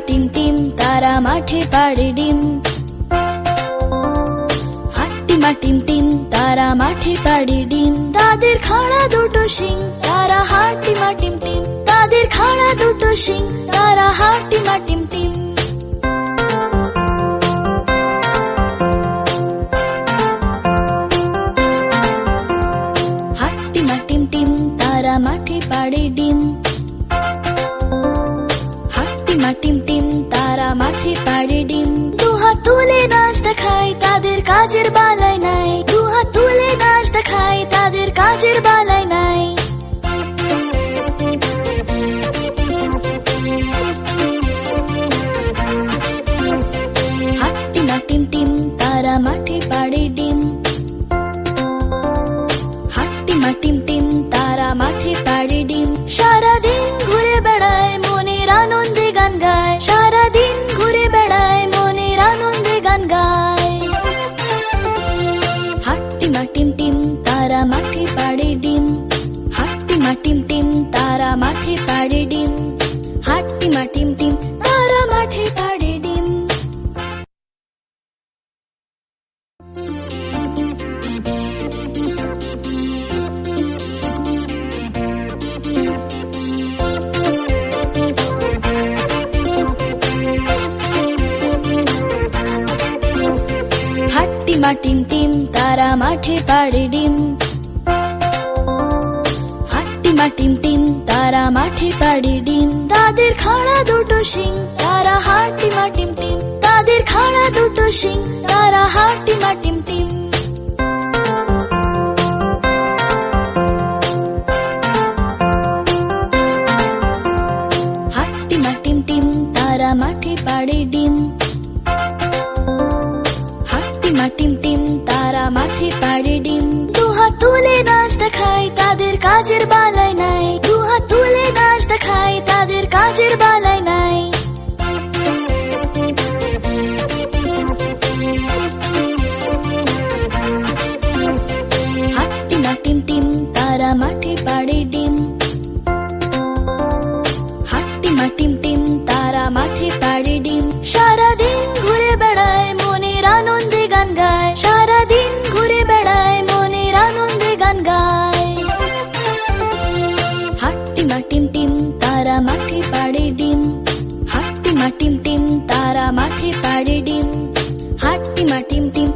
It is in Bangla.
টিম টিম তারা মাঠে পাড়ে ডিম। হাট্টিমা টিম টিম তারা মাঠে পাড়ে ডিম। তাদের খাড়া দুটো শিং তারা হাট্টিমা টিম টিম। তাদের খাড়া দুটো শিং তারা হাট্টিমা টিম টিম। হাট্টিমা টিম টিম তারা মাঠে পাড়ে ডিম। হাট্টিমা টিম টিম তারা মাঠে পাড়ে ডিম। দুহাত তুলে নাচ দেখায় তাদের কাজের বালাই নাই। দুহাত তুলে নাচ দেখায় তাদের কাজের বালাই নাই। হাট্টিমা টিম টিম তারা মাঠে পাড়ে ডিম। হাট্টিমা টিম টিম তারা মাঠে পাড়ে ডিম। সারাদিন ঘুরে বেড়ায় মনের আনন্দে গান গায়। সারাদিন ঘুরে বেড়ায় মনের আনন্দে গান গায়। হাট্টিমা টিম টিম তারা মাঠে পাড়ে ডিম। হাট্টিমা টিম টিম তারা মাঠে পাড়ে ডিম। হাট্টিমা টিম টিম তারা মাঠে পাড়ে ডিম। হাট্টিমা টিম টিম তারা মাঠে পাড়ে ডিম। হাট্টিমা টিম টিম তারা মাঠে পাড়ে ডিম। তাদের খাড়া দুটো শিং তারা হাট্টিমা টিম টিম। তাদের খাড়া দুটো শিং তারা হাট্টিমা টিম টিম। হাট্টিমা টিম টিম তারা মাঠে পাড়ে ডিম। হাট্টিমা টিম টিম তারা মাঠে পাড়ে ডিম। দুহাত তুলে নাচ দেখায় তাদের কাজের বালাই নাই। দুহাত তুলে নাচ দেখায় তাদের কাজের বালাই নাই। হাট্টিমা টিম টিম তারা মাঠে পাড়ে ডিম। হাট্টিমা টিম টিম তারা মাঠে পাড়ে ডিম। সারাদিন ঘুরে বেড়ায় মনের আনন্দে গান গায়। সারাদিন ঘুরে বেড়ায় মনের আনন্দে গান গায়। হাট্টিমা টিম টিম তারা মাঠে পাড়ে ডিম। হাট্টিমা টিম টিম তারা মাঠে পাড়ে ডিম। হাট্টিমা টিম টিম